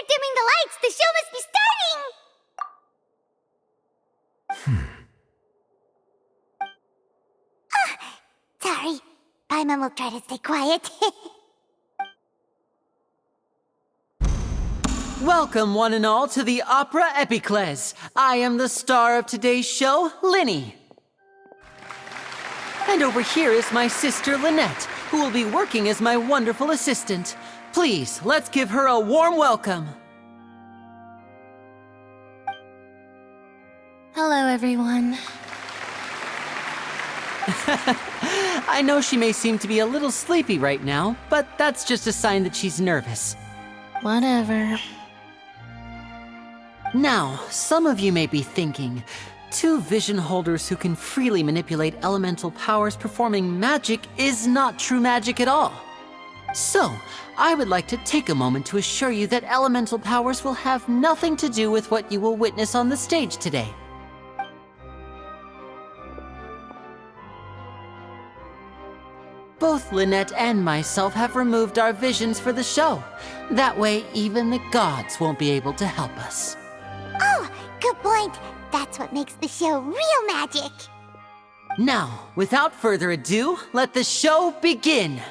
start dimming the lights. The show must be starting. Sorry. Paimon will try to stay quiet. Welcome, one and all, to the Opera Epiklez. I am the star of today's show, Lini. And over here is my sister, Lynette, who will be working as my wonderful assistant. Please, let's give her a warm welcome. Hello, everyone. I know she may seem to be a little sleepy right now, but that's just a sign that she's nervous. Whatever. Now, some of you may be thinking, two vision holders who can freely manipulate elemental powers performing magic is not true magic at all. So, I would like to take a moment to assure you that elemental powers will have nothing to do with what you will witness on the stage today. Both Lynette and myself have removed our visions for the show. That way, even the gods won't be able to help us. Oh, good point. That's what makes the show real magic. Now, without further ado, let the show begin.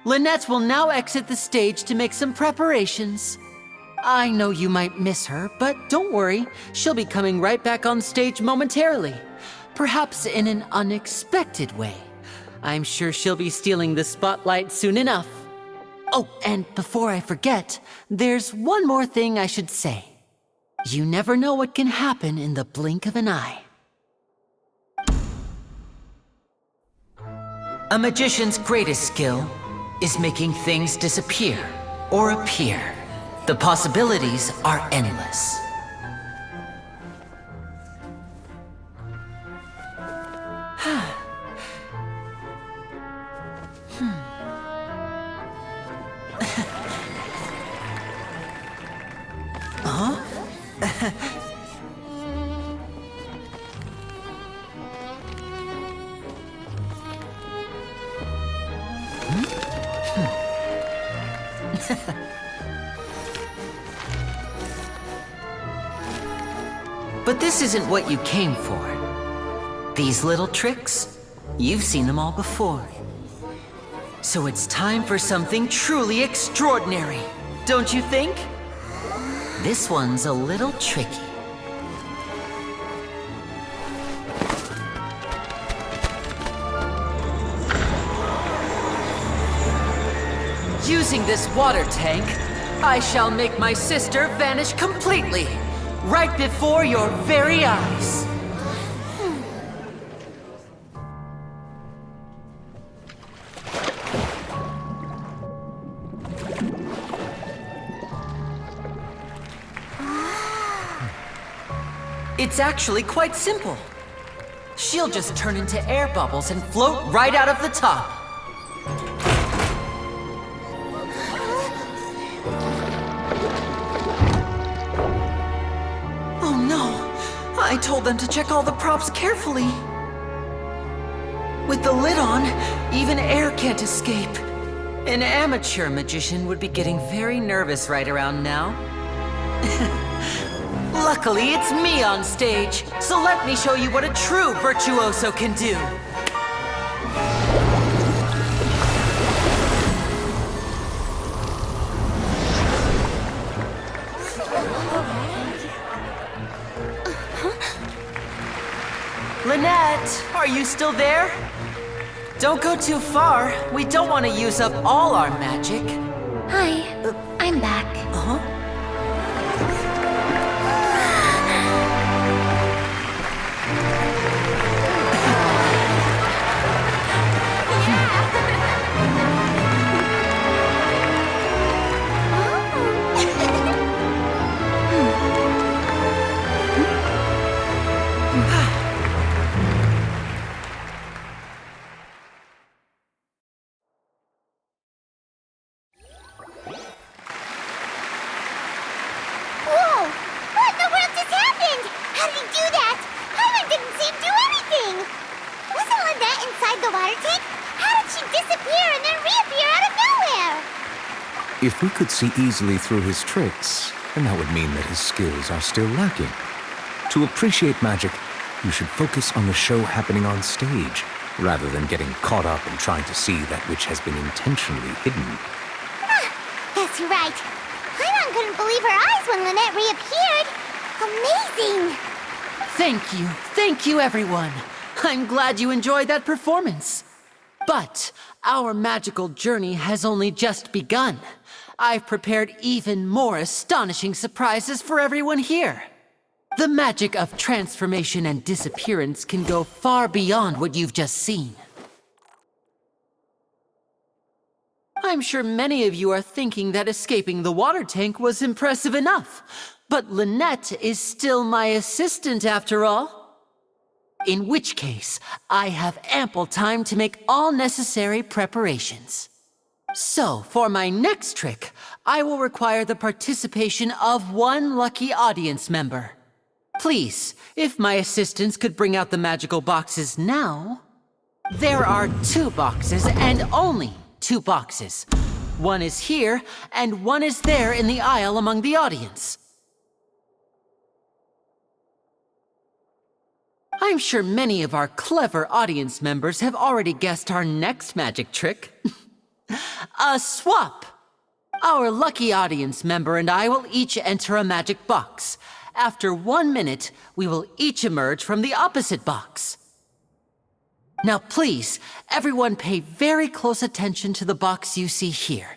Lynette will now exit the stage to make some preparations. I know you might miss her, but don't worry. She'll be coming right back on stage momentarily. Perhaps in an unexpected way. I'm sure she'll be stealing the spotlight soon enough. Oh, and before I forget, there's one more thing I should say. You never know what can happen in the blink of an eye. A magician's greatest skill is making things disappear or appear. The possibilities are endless. But this isn't what you came for. These little tricks, you've seen them all before. So it's time for something truly extraordinary, don't you think? This one's a little tricky. Using this water tank, I shall make my sister vanish completely, right before your very eyes. It's actually quite simple. She'll just turn into air bubbles and float right out of the top. Oh no! I told them to check all the props carefully. With the lid on, even air can't escape. An amateur magician would be getting very nervous right around now. Luckily, it's me on stage, so let me show you what a true virtuoso can do. Lynette, are you still there? Don't go too far. We don't want to use up all our magic. Hi, I'm back. Uh-huh. If we could see easily through his tricks, and that would mean that his skills are still lacking. To appreciate magic, you should focus on the show happening on stage, rather than getting caught up in trying to see that which has been intentionally hidden. Guess you're right. Paimon couldn't believe her eyes when Lynette reappeared. Amazing! Thank you everyone. I'm glad you enjoyed that performance. But our magical journey has only just begun. I've prepared even more astonishing surprises for everyone here. The magic of transformation and disappearance can go far beyond what you've just seen. I'm sure many of you are thinking that escaping the water tank was impressive enough, but Lynettt is still my assistant after all. In which case, I have ample time to make all necessary preparations. So, for my next trick, I will require the participation of one lucky audience member. Please, if my assistants could bring out the magical boxes now. There are 2 boxes, and only 2 boxes. One is here, and one is there in the aisle among the audience. I'm sure many of our clever audience members have already guessed our next magic trick. A swap! Our lucky audience member and I will each enter a magic box. After 1 minute, we will each emerge from the opposite box. Now please, everyone pay very close attention to the box you see here.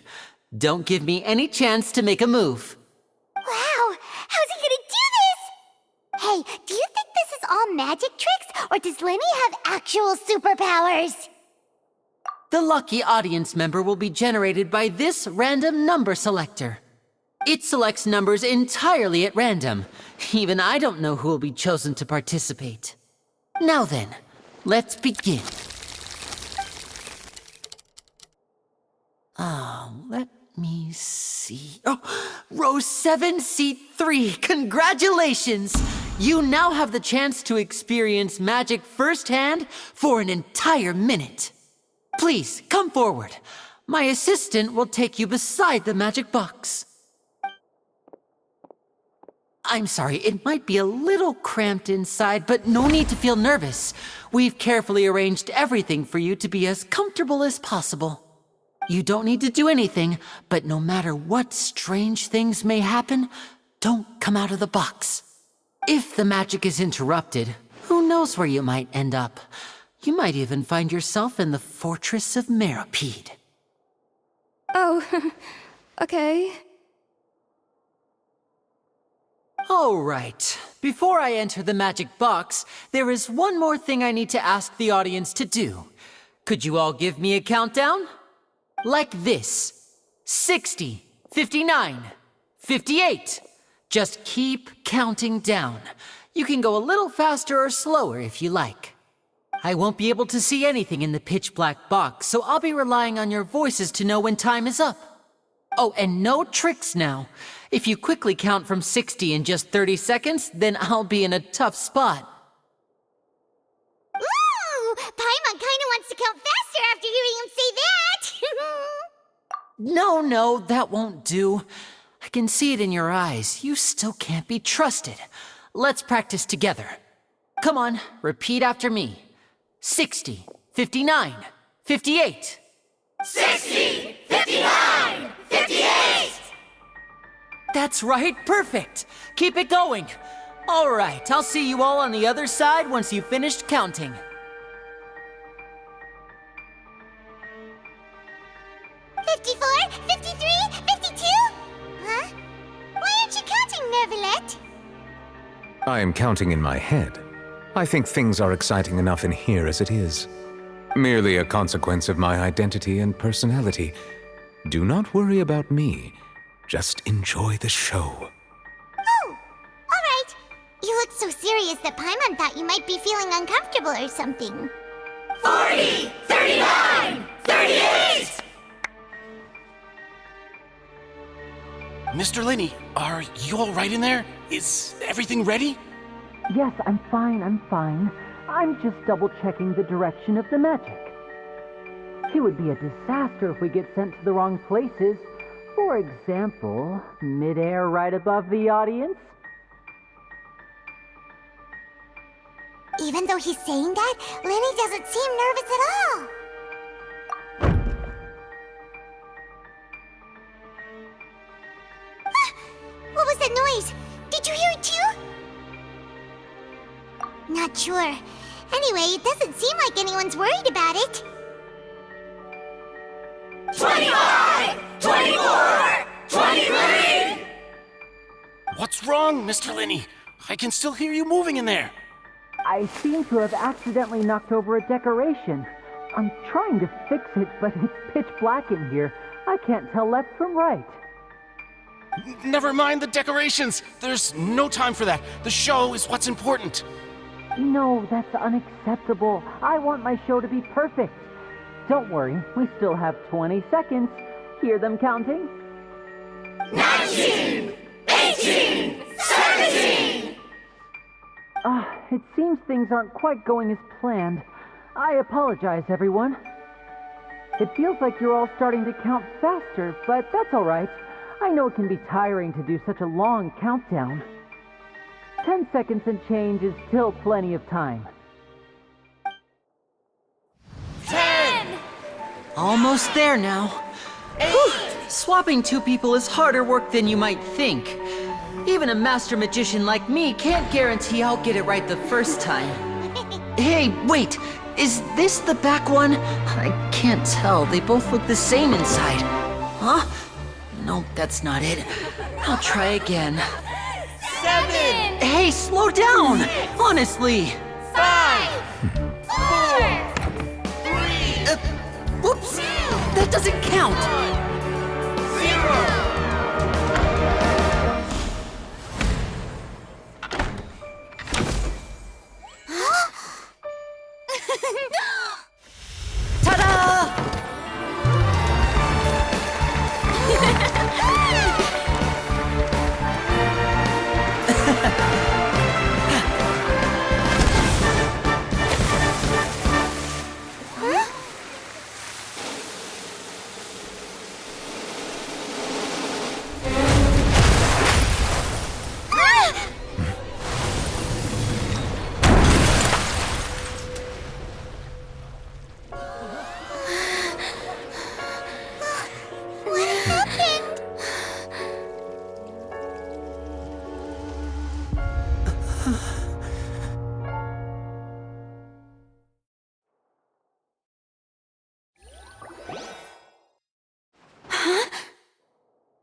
Don't give me any chance to make a move. Wow! How's he gonna do this? Hey, do you think this is all magic tricks, or does Lini have actual superpowers? The lucky audience member will be generated by this random number selector. It selects numbers entirely at random. Even I don't know who will be chosen to participate. Now then, let's begin. Let me see. Oh, row 7, seat 3. Congratulations! You now have the chance to experience magic firsthand for an entire minute. Please, come forward. My assistant will take you beside the magic box. I'm sorry, it might be a little cramped inside, but no need to feel nervous. We've carefully arranged everything for you to be as comfortable as possible. You don't need to do anything, but no matter what strange things may happen, don't come out of the box. If the magic is interrupted, who knows where you might end up? You might even find yourself in the Fortress of Meropide. Oh, okay. All right. Before I enter the magic box, there is one more thing I need to ask the audience to do. Could you all give me a countdown? Like this. 60, 59, 58. Just keep counting down. You can go a little faster or slower if you like. I won't be able to see anything in the pitch-black box, so I'll be relying on your voices to know when time is up. Oh, and no tricks now. If you quickly count from 60 in just 30 seconds, then I'll be in a tough spot. Ooh! Paimon kinda wants to count faster after hearing him say that! No, that won't do. I can see it in your eyes. You still can't be trusted. Let's practice together. Come on, repeat after me. 60, 59, 58. 60, 59, 58! That's right, perfect. Keep it going. All right, I'll see you all on the other side once you've finished counting. 54, 53, 52? Huh? Why aren't you counting, Nervalette? I am counting in my head. I think things are exciting enough in here as it is. Merely a consequence of my identity and personality. Do not worry about me. Just enjoy the show. Oh, all right. You look so serious that Paimon thought you might be feeling uncomfortable or something. 40, 39, 38! Mr. Lini, are you all right in there? Is everything ready? Yes, I'm fine. I'm just double-checking the direction of the magic. It would be a disaster if we get sent to the wrong places. For example, midair right above the audience. Even though he's saying that, Lenny doesn't seem nervous at all. What was that noise? Did you hear it too? Not sure. Anyway, it doesn't seem like anyone's worried about it. 25! 24! 23! What's wrong, Mr. Lini? I can still hear you moving in there. I seem to have accidentally knocked over a decoration. I'm trying to fix it, but it's pitch black in here. I can't tell left from right. Never mind the decorations. There's no time for that. The show is what's important. No, that's unacceptable. I want my show to be perfect. Don't worry, we still have 20 seconds. Hear them counting? 19! 18! 17! It seems things aren't quite going as planned. I apologize, everyone. It feels like you're all starting to count faster, but that's all right. I know it can be tiring to do such a long countdown. 10 seconds and change is still plenty of time. 10! Almost there now. Whew. Swapping two people is harder work than you might think. Even a master magician like me can't guarantee I'll get it right the first time. Hey, wait! Is this the back one? I can't tell. They both look the same inside. Huh? Nope, that's not it. I'll try again. 7! Hey, slow down! Honestly! 5! 4! 3! Whoops! That doesn't count! 0! Ta-da! What happened?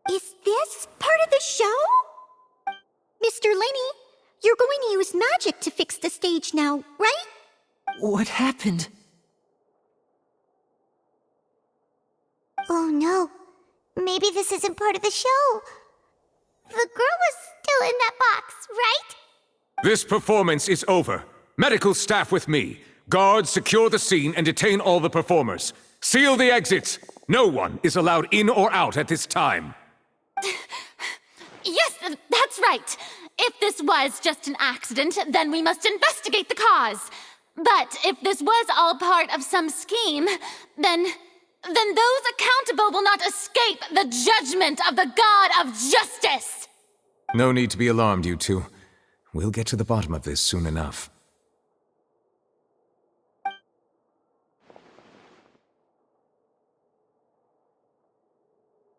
Is this part of the show? Mr. Lini, you're going to use magic to fix the stage now, right? What happened? Oh no. Maybe this isn't part of the show. The girl was still in that box, right? This performance is over. Medical staff with me. Guards, secure the scene and detain all the performers. Seal the exits. No one is allowed in or out at this time. Yes, that's right. If this was just an accident, then we must investigate the cause. But if this was all part of some scheme, then those accountable will not escape the judgment of the God of Justice. No need to be alarmed, you two. We'll get to the bottom of this soon enough.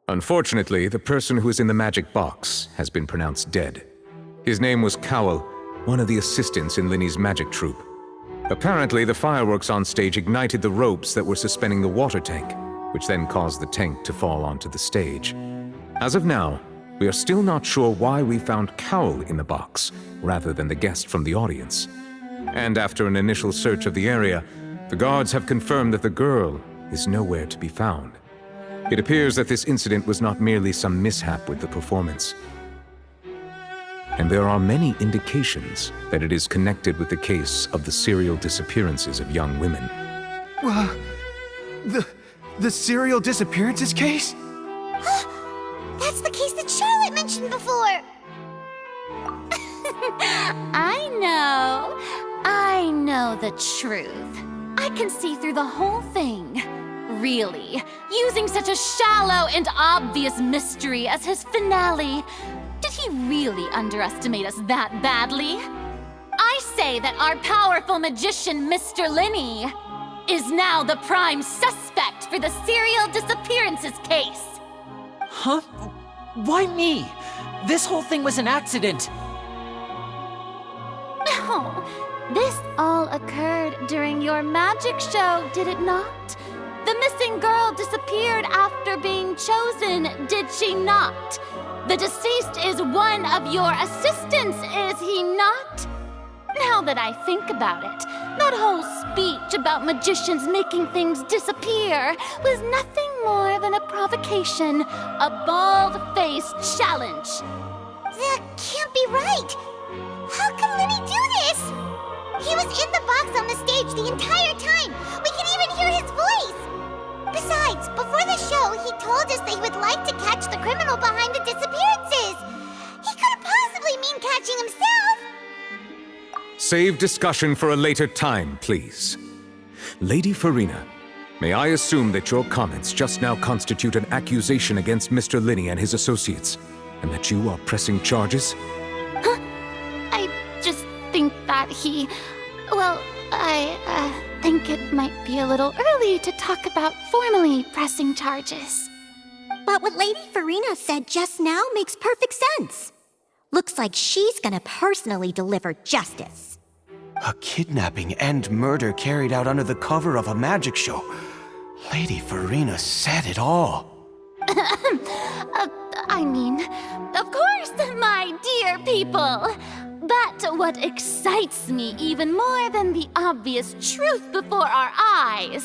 Unfortunately, the person who is in the magic box has been pronounced dead. His name was Cowell, one of the assistants in Lini's magic troupe. Apparently, the fireworks on stage ignited the ropes that were suspending the water tank, which then caused the tank to fall onto the stage. As of now, we are still not sure why we found Cowell in the box, rather than the guest from the audience. And after an initial search of the area, the guards have confirmed that the girl is nowhere to be found. It appears that this incident was not merely some mishap with the performance. And there are many indications that it is connected with the case of the serial disappearances of young women. The serial disappearances case? That's the case that Charlotte mentioned before. I know the truth. I can see through the whole thing. really, using such a shallow and obvious mystery as his finale. Did he really underestimate us that badly? I say that our powerful magician, Mr. Lini, is now the prime suspect for the serial disappearances case. Huh? Why me? This whole thing was an accident. Oh, this all occurred during your magic show, did it not? The missing girl disappeared after being chosen, did she not? The deceased is one of your assistants, is he not? Now that I think about it, that whole speech about magicians making things disappear was nothing more than a provocation, a bald-faced challenge. That can't be right. How could Lini do this? He was in the box on the stage the entire time. We could even hear his voice. Besides, before the show, he told us that he would like to catch the criminal behind the disappearances. He couldn't possibly mean catching himself. Save discussion for a later time, please. Lady Farina, may I assume that your comments just now constitute an accusation against Mr. Lini and his associates, and that you are pressing charges? Huh? I just think that he... Well, I think it might be a little early to talk about formally pressing charges. But what Lady Farina said just now makes perfect sense. Looks like she's gonna personally deliver justice. A kidnapping and murder carried out under the cover of a magic show. Lady Farina said it all. I mean, of course, my dear people. But what excites me even more than the obvious truth before our eyes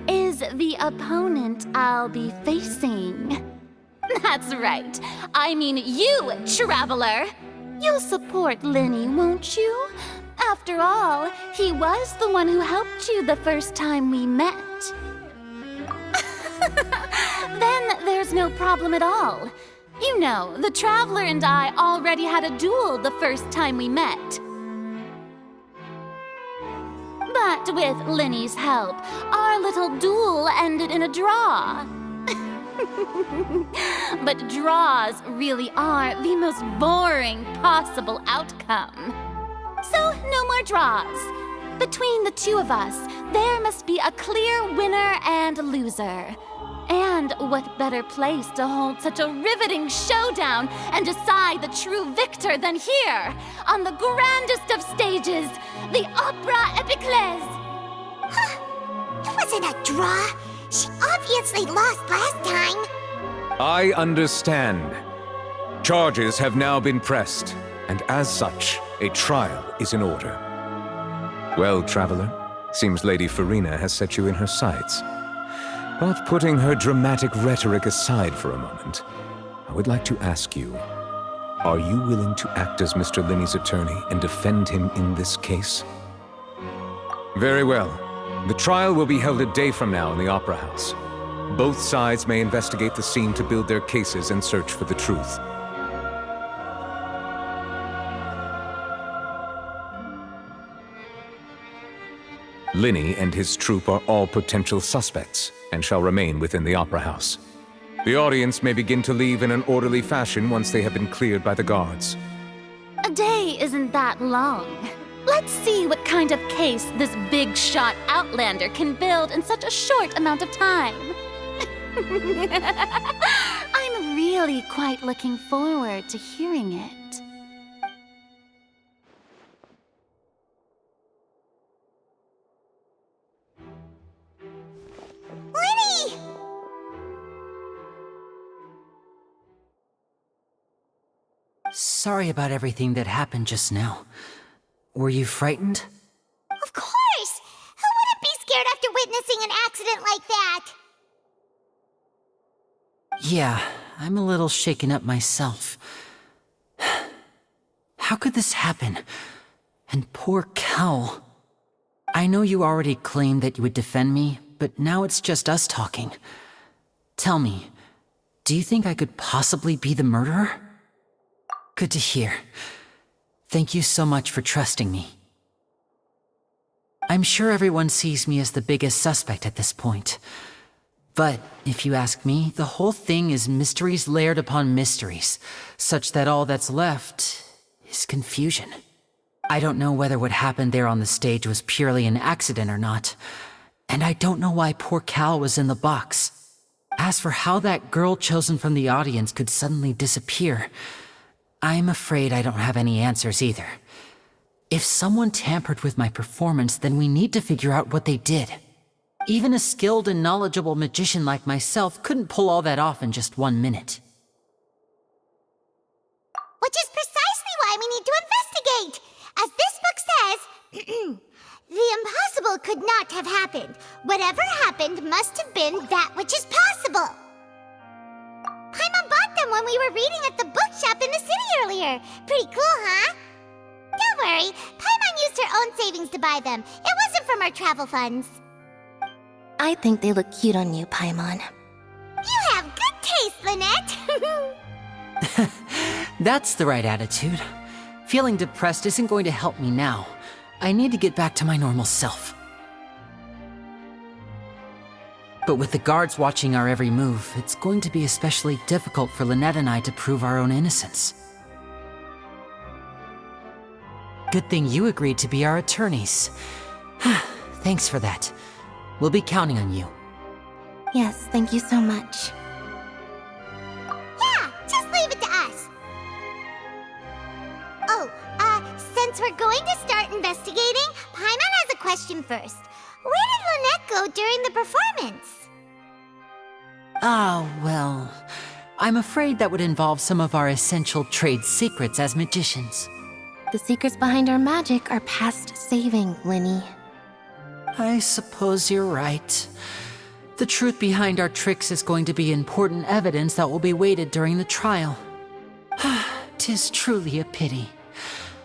is the opponent I'll be facing. That's right. I mean you, traveler. You'll support Lini, won't you? After all, he was the one who helped you the first time we met. Then there's no problem at all. You know, the traveler and I already had a duel the first time we met. But with Lini's help, our little duel ended in a draw. But draws really are the most boring possible outcome. So, no more draws. Between the two of us, there must be a clear winner and loser. And what better place to hold such a riveting showdown and decide the true victor than here, on the grandest of stages, the Opera Epiklez. It wasn't a draw. She obviously lost last time. I understand. Charges have now been pressed, and as such, a trial is in order. Well, traveler, seems Lady Farina has set you in her sights. But putting her dramatic rhetoric aside for a moment, I would like to ask you, are you willing to act as Mr. Lini's attorney and defend him in this case? Very well. The trial will be held a day from now in the Opera House. Both sides may investigate the scene to build their cases and search for the truth. Lini and his troupe are all potential suspects and shall remain within the Opera House. The audience may begin to leave in an orderly fashion once they have been cleared by the guards. A day isn't that long. Let's see what kind of case this big-shot outlander can build in such a short amount of time. I'm really quite looking forward to hearing it. Lini! Sorry about everything that happened just now. Were you frightened? Of course! Who wouldn't be scared after witnessing an accident like that? Yeah, I'm a little shaken up myself. How could this happen? And poor Cal. I know you already claimed that you would defend me, but now it's just us talking. Tell me, do you think I could possibly be the murderer? Good to hear. Thank you so much for trusting me. I'm sure everyone sees me as the biggest suspect at this point. But if you ask me, the whole thing is mysteries layered upon mysteries, such that all that's left is confusion. I don't know whether what happened there on the stage was purely an accident or not, and I don't know why poor Cal was in the box. As for how that girl chosen from the audience could suddenly disappear, I'm afraid I don't have any answers either. If someone tampered with my performance, then we need to figure out what they did. Even a skilled and knowledgeable magician like myself couldn't pull all that off in just 1 minute. Which is precisely why we need to investigate! As this book says, the impossible could not have happened. Whatever happened must have been that which is possible. Paimon bought them when we were reading at the bookshop in the city earlier. Pretty cool, huh? Don't worry, Paimon used her own savings to buy them. It wasn't from our travel funds. I think they look cute on you, Paimon. You have good taste, Lynette! That's the right attitude. Feeling depressed isn't going to help me now. I need to get back to my normal self. But with the guards watching our every move, it's going to be especially difficult for Lynette and I to prove our own innocence. Good thing you agreed to be our attorneys. Thanks for that. We'll be counting on you. Yes, thank you so much. Yeah, just leave it to us. Oh, since we're going to start investigating, Paimon has a question first. Where did Lynette go during the performance? Well, I'm afraid that would involve some of our essential trade secrets as magicians. The secrets behind our magic are past saving, Lini. I suppose you're right. The truth behind our tricks is going to be important evidence that will be weighted during the trial. 'Tis truly a pity.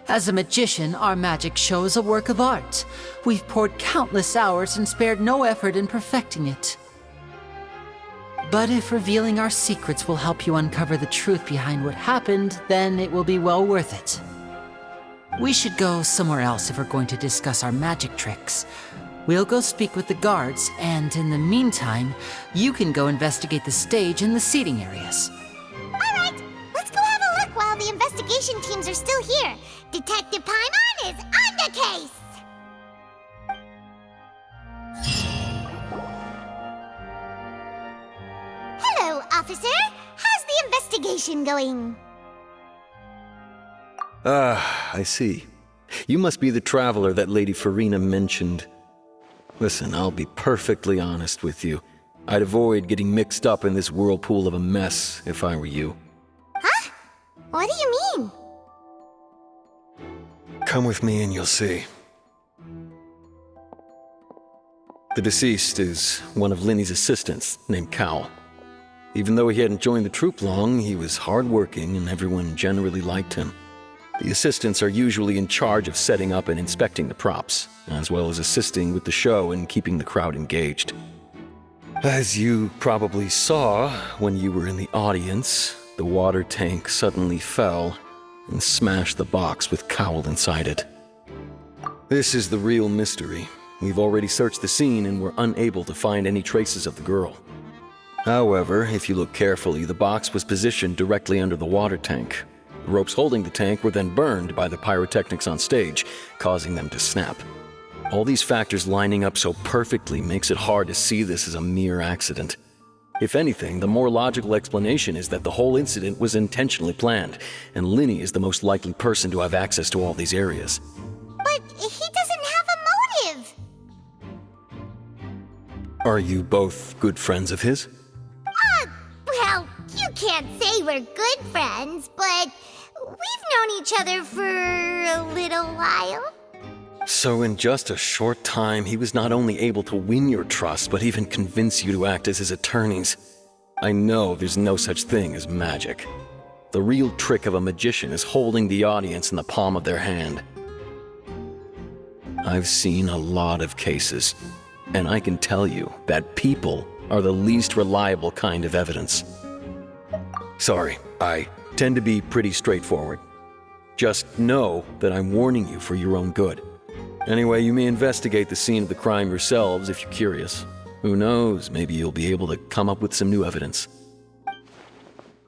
As a magician, our magic show is a work of art. We've poured countless hours and spared no effort in perfecting it. But if revealing our secrets will help you uncover the truth behind what happened, then it will be well worth it. We should go somewhere else if we're going to discuss our magic tricks. We'll go speak with the guards, and in the meantime, you can go investigate the stage and the seating areas. All right, let's go have a look while the investigation teams are still here. Detective Paimon is on the case! Hello, officer. How's the investigation going? I see. You must be the traveler that Lady Farina mentioned. Listen, I'll be perfectly honest with you. I'd avoid getting mixed up in this whirlpool of a mess if I were you. Huh? What do you mean? Come with me and you'll see. The deceased is one of Lini's assistants named Cal. Even though he hadn't joined the troupe long, he was hardworking and everyone generally liked him. The assistants are usually in charge of setting up and inspecting the props, as well as assisting with the show and keeping the crowd engaged. As you probably saw when you were in the audience, the water tank suddenly fell and smashed the box with Cowl inside it. This is the real mystery. We've already searched the scene and were unable to find any traces of the girl. However, if you look carefully, the box was positioned directly under the water tank. The ropes holding the tank were then burned by the pyrotechnics on stage, causing them to snap. All these factors lining up so perfectly makes it hard to see this as a mere accident. If anything, the more logical explanation is that the whole incident was intentionally planned, and Lini is the most likely person to have access to all these areas. But he doesn't have a motive! Are you both good friends of his? Well, you can't say we're good friends, but we've known each other for a little while. So in just a short time, he was not only able to win your trust, but even convince you to act as his attorneys. I know there's no such thing as magic. The real trick of a magician is holding the audience in the palm of their hand. I've seen a lot of cases, and I can tell you that people are the least reliable kind of evidence. Sorry, I tend to be pretty straightforward. Just know that I'm warning you for your own good. Anyway, you may investigate the scene of the crime yourselves if you're curious. Who knows, maybe you'll be able to come up with some new evidence.